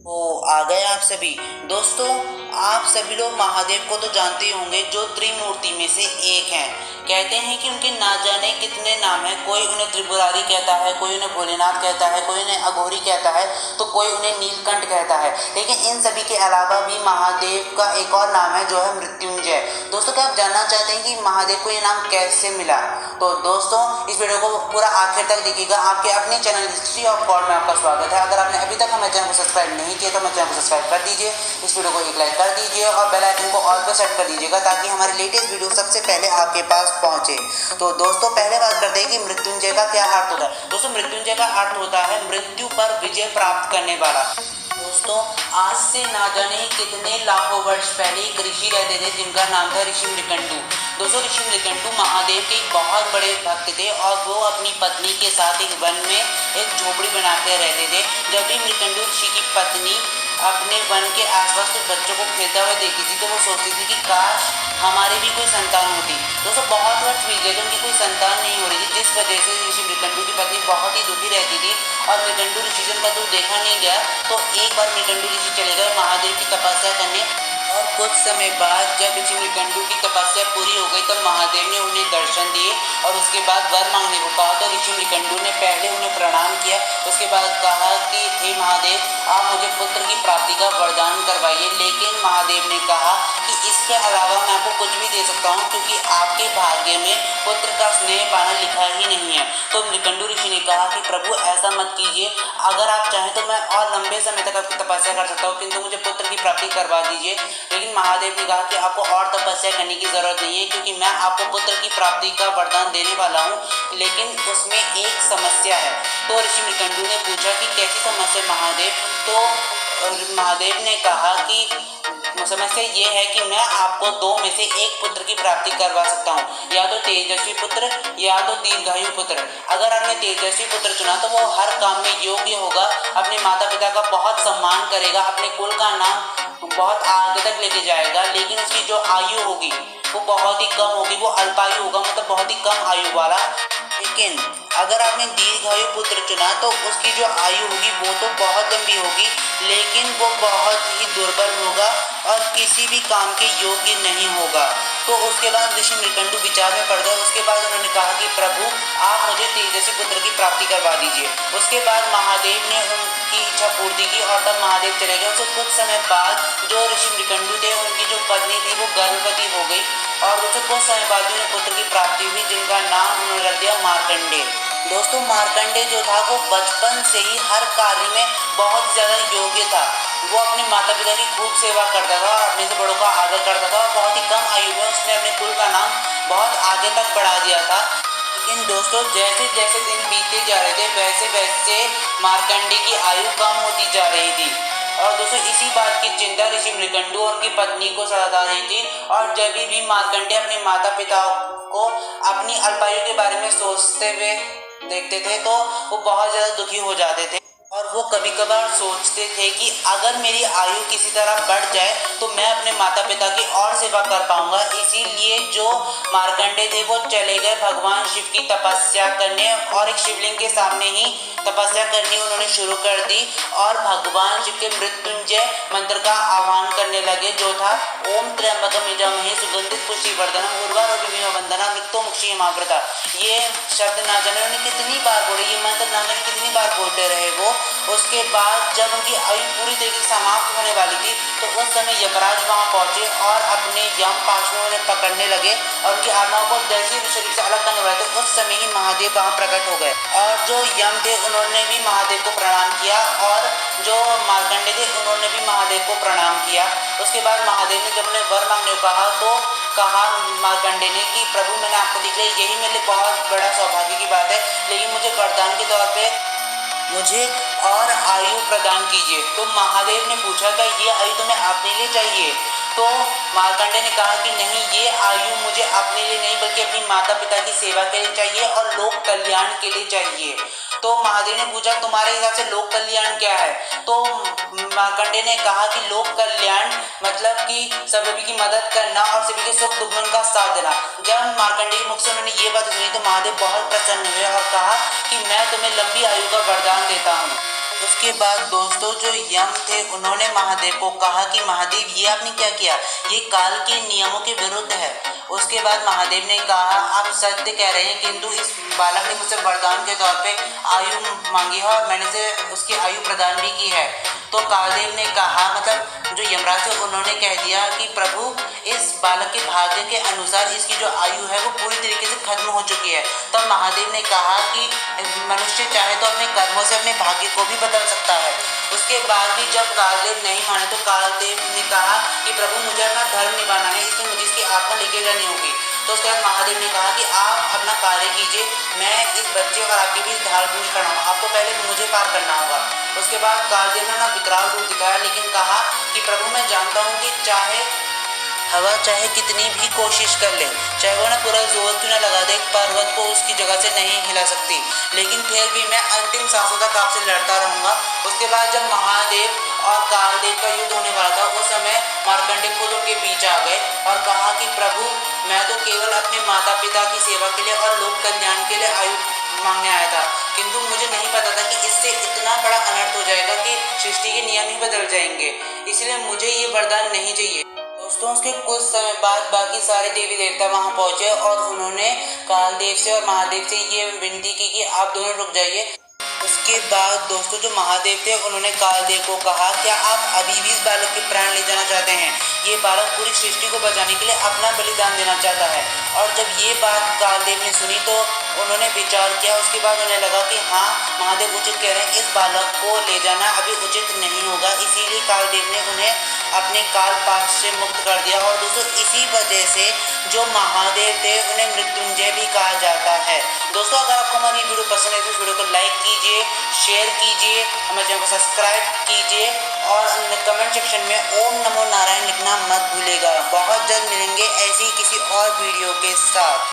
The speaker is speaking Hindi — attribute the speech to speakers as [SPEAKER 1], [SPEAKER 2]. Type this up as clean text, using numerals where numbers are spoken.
[SPEAKER 1] तो आ गए आप सभी दोस्तों। आप सभी लोग महादेव को तो जानते ही होंगे, जो त्रिमूर्ति में से एक हैं। कहते हैं कि उनके ना जाने कितने नाम हैं। कोई उन्हें त्रिपुरारी कहता है, कोई उन्हें भोलेनाथ कहता है, कोई उन्हें अघोरी कहता है, तो कोई उन्हें नीलकंठ कहता है। लेकिन इन सभी के अलावा भी महादेव का एक और नाम है, जो है मृत्युंजय। दोस्तों, क्या आप जानना चाहते हैं कि महादेव को ये नाम कैसे मिला? तो दोस्तों, इस वीडियो को पूरा आखिर तक देखिएगा। आपके अपने चैनल हिस्ट्री ऑफ गॉड में आपका स्वागत है। अगर आपने अभी तक हमारे चैनल को सब्सक्राइब नहीं किया तो हमारे चैनल को सब्सक्राइब कर दीजिए, इस वीडियो को एक लाइक कर दीजिए और बेल आइकन को ऑल पर सेट कर दीजिएगा, ताकि हमारे लेटेस्ट वीडियो सबसे पहले आपके पास पहुंचे। तो दोस्तों, पहले बात करते हैं कि मृत्युंजय का क्या अर्थ होता है। दोस्तों, मृत्युंजय का अर्थ होता है मृत्यु पर विजय प्राप्त करने वाला। दोस्तों, आज से ना जाने कितने लाखों वर्ष पहले एक ऋषि रहते थे, जिनका नाम था ऋषि मृकंडू। दोस्तों, ऋषि मृकंडू महादेव के एक बहुत बड़े भक्त थे और वो अपनी पत्नी के साथ एक वन में एक झोपड़ी बना कर रहते थे। जब भी मृकंडू ऋषि की पत्नी अपने वन के आसपास कुछ बच्चों को खेलते हुए देखती थी, तो वो सोचती थी कि काश हमारे भी कोई संतान होती। दोस्तों, बहुत वर्ष बीत गए थे, उनकी कोई संतान नहीं हो रही थी, जिस वजह से ऋषि मृकंडू की पत्नी बहुत ही दुखी रहती थी। और मृकंडू ऋषि से उनका दुख देखा नहीं गया, तो एक बार मृकंडू ऋषि चले गए महादेव की तपस्या करने। और कुछ समय बाद जब ऋषि मृकंडू की तपस्या पूरी हो गई, तब महादेव ने उन्हें दर्शन दिए और उसके बाद वर मांगने को कहा। तो ऋषि मृकंडू ने पहले उन्हें प्रणाम किया, उसके बाद कहा कि हे महादेव, आप मुझे पुत्र की प्राप्ति का वरदान करवाइए। लेकिन महादेव ने कहा कि इसके अलावा मैं आपको कुछ भी दे सकता हूँ, क्योंकि आपके भाग्य में पुत्र का स्नेह पाना लिखा ही नहीं है। तो मृकंडू ऋषि ने कहा कि प्रभु, ऐसा मत कीजिए, अगर आप चाहें तो मैं और लंबे समय तक आपकी तपस्या कर सकता हूँ, किंतु मुझे पुत्र की प्राप्ति करवा दीजिए। लेकिन महादेव ने कहा कि आपको और तपस्या करने की जरूरत नहीं है, क्योंकि मैं आपको पुत्र की प्राप्ति का वरदान देने वाला हूँ, लेकिन उसमें एक समस्या है। तो ऋषि मृकंडू ने पूछा कि कैसी समस्या महादेव? तो महादेव ने कहा कि समस्या ये है कि मैं आपको दो में से एक पुत्र की प्राप्ति करवा सकता हूँ, या तो तेजस्वी पुत्र या तो दीर्घायु पुत्र। अगर आपने तेजस्वी पुत्र चुना तो वो हर काम में योग्य होगा, अपने माता पिता का बहुत सम्मान करेगा, अपने कुल का नाम बहुत आगे तक लेके जाएगा। लेकिन उसकी जो आयु होगी वो बहुत ही कम होगी, वो अल्पायु होगा, मतलब बहुत ही कम आयु वाला। लेकिन अगर आपने दीर्घायु पुत्र चुना तो उसकी जो आयु होगी वो तो बहुत लंबी होगी, लेकिन वो बहुत ही दुर्बल होगा और किसी भी काम के योग्य नहीं होगा। तो उसके बाद ऋषि मृकंडू विचार में पड़ गए। उसके बाद उन्होंने कहा कि प्रभु, आप मुझे तेजस्वी पुत्र की प्राप्ति करवा दीजिए। उसके बाद महादेव ने उनकी इच्छा पूर्ति की और तब महादेव चले गए। उसके कुछ समय बाद जो ऋषि मृकंडू थे, उनकी जो पत्नी थी वो गर्भवती हो गई और उससे कुछ समय बाद उन्हें पुत्र की प्राप्ति हुई, जिनका नाम उन्होंने रख दिया मार्कंडेय। दोस्तों, मार्कंडेय जो था वो बचपन से ही हर कार्य में बहुत ज़्यादा योग्य था। वो अपने माता पिता की खूब सेवा करता था और अपने से बड़ों का आदर करता था और बहुत ही कम आयु में उसने अपने कुल का नाम बहुत आगे तक बढ़ा दिया था। लेकिन दोस्तों, जैसे जैसे दिन बीते जा रहे थे, वैसे वैसे मार्कंडेय की आयु कम होती जा रही थी। और दोस्तों, इसी बात की चिंता ऋषि मृकंडू और उनकी पत्नी को सता रही थी। और जब भी मार्कंडेय अपने माता पिता को अपनी अल्पायु के बारे में सोचते हुए देखते थे, तो वो बहुत ज़्यादा दुखी हो जाते थे। और वो कभी कभार सोचते थे कि अगर मेरी आयु किसी तरह बढ़ जाए तो मैं अपने माता पिता की और सेवा कर पाऊंगा। इसीलिए जो मार्कंडेय थे वो चले गए भगवान शिव की तपस्या करने और एक शिवलिंग के सामने ही तपस्या करनी उन्होंने शुरू कर दी और भगवान शिव के मृत्युंजय मंत्र का आह्वान करने लगे, जो था ओम त्र्यंबकम यजामहे सुगंधित पुष्टिवर्धनम उर्वारुकमिव वंदना मृत्युं मुक्षीयमामृता। ये शब्द ना जाने उन्होंने कितनी बार बोले, ये मंत्र ना जाने कितनी बार बोलते रहे वो। उसके बाद जब उनकी आयु पूरी तरीके से समाप्त होने वाली थी, तो उस समय यमराज वहां पहुंचे और अपने यम पाश में उन्हें पकड़ने लगे और उनकी आत्माओं को जैसे ही शरीर से अलग करने वाले थे, उस समय ही महादेव वहां प्रकट हो गए। और जो यम थे उन्होंने भी महादेव को प्रणाम किया और जो मार्कंडेय थे उन्होंने भी महादेव को प्रणाम किया। उसके बाद महादेव ने जब उन्हें वर मांगने को कहा, तो कहा मार्कंडेय ने कि प्रभु, मैंने आपको दिखलाई, यही मेरे लिए बहुत बड़ा सौभाग्य की बात है, लेकिन मुझे वरदान के तौर पे मुझे और आयु प्रदान कीजिए। तो महादेव ने पूछा, क्या ये आयु तुम्हें अपने लिए चाहिए? तो मार्कंडेय ने कहा कि नहीं, ये आयु मुझे अपने लिए नहीं बल्कि अपनी माता पिता की सेवा के लिए चाहिए और लोक कल्याण के लिए चाहिए। तो महादेव ने पूछा, तुम्हारे हिसाब से लोक कल्याण क्या है? तो मार्कंडेय ने कहा कि लोक कल्याण मतलब कि सभी की मदद करना और सभी के सुख दुख में उनका साथ देना। जब मार्कंडेय के मुख से उन्होंने ये बात सुनी, तो महादेव बहुत प्रसन्न हुए और कहा कि मैं तुम्हें लंबी आयु का वरदान देता हूँ। उसके बाद दोस्तों जो यम थे उन्होंने महादेव को कहा कि महादेव ये आपने क्या किया, ये काल के नियमों के विरुद्ध है। उसके बाद महादेव ने कहा आप सत्य कह रहे हैं, किंतु इस बालक ने मुझसे वरदान के तौर पे आयु मांगी है और मैंने से उसकी आयु प्रदान भी की है। तो कालदेव ने कहा, मतलब जो यमराज थे उन्होंने कह दिया कि प्रभु इस बालक के भाग्य के अनुसार इसकी जो आयु है वो पूरी तरीके से खत्म हो चुकी है। तब महादेव ने कहा कि मनुष्य चाहे तो अपने कर्मों से अपने भाग्य को भी बदल सकता है। उसके बाद भी जब कालदेव नहीं माने तो कालदेव ने कहा कि प्रभु मुझे अपना धर्म निभाना है, इसलिए मुझे इसकी आत्मा लेके जानी होगी। तो उसके बाद महादेव ने कहा कि आप अपना कार्य कीजिए, मैं इस बच्चे और आपके बीच ढाल पूंछ खड़ा हूँ, आपको पहले मुझे पार करना होगा। उसके बाद कालदेव ने ना विकराल रूप दिखाया, लेकिन कहा कि प्रभु मैं जानता हूँ कि चाहे हवा चाहे कितनी भी कोशिश कर ले, चाहे वो ना पूरा जोर क्यों ना लगा दे, पर्वत को उसकी जगह से नहीं हिला सकती, लेकिन फिर भी मैं अंतिम सांसों तक आपसे लड़ता रहूंगा। उसके बाद जब महादेव और कालदेव का युद्ध होने वाला था उस समय मार्कंडेय खुद उनके बीच आ गए और कहा कि प्रभु मैं तो केवल अपने माता पिता की सेवा के लिए और लोक कल्याण के लिए आयु मांगने आया था, किंतु मुझे नहीं पता था कि इससे इतना बड़ा अनर्थ हो जाएगा कि सृष्टि के नियम ही बदल जाएंगे, इसलिए मुझे ये वरदान नहीं चाहिए। दोस्तों उसके कुछ समय बाद बाकी सारे देवी देवता वहां पहुंचे और उन्होंने कालदेव से और महादेव से ये विनती की कि आप दोनों रुक जाइए। उसके बाद दोस्तों जो महादेव थे उन्होंने कालदेव को कहा क्या आप अभी भी इस बालक के प्राण ले जाना चाहते हैं, ये बालक पूरी सृष्टि को बचाने के लिए अपना बलिदान देना चाहता है। और जब ये बात कालदेव ने सुनी तो उन्होंने विचार किया, उसके बाद उन्हें लगा कि हाँ महादेव उचित कह रहे हैं, इस बालक को ले जाना अभी उचित नहीं होगा, इसीलिए कालदेव ने उन्हें अपने काल पाश से मुक्त कर दिया। और दोस्तों इसी वजह से जो महादेव थे उन्हें मृत्युंजय भी कहा जाता है। दोस्तों अगर आपको हमारी वीडियो पसंद है तो इस वीडियो को लाइक कीजिए, शेयर कीजिए, हमारे चैनल को सब्सक्राइब कीजिए और कमेंट सेक्शन में ओम नमो नारायण लिखना मत भूलेगा। बहुत जल्द मिलेंगे ऐसी किसी और वीडियो के साथ।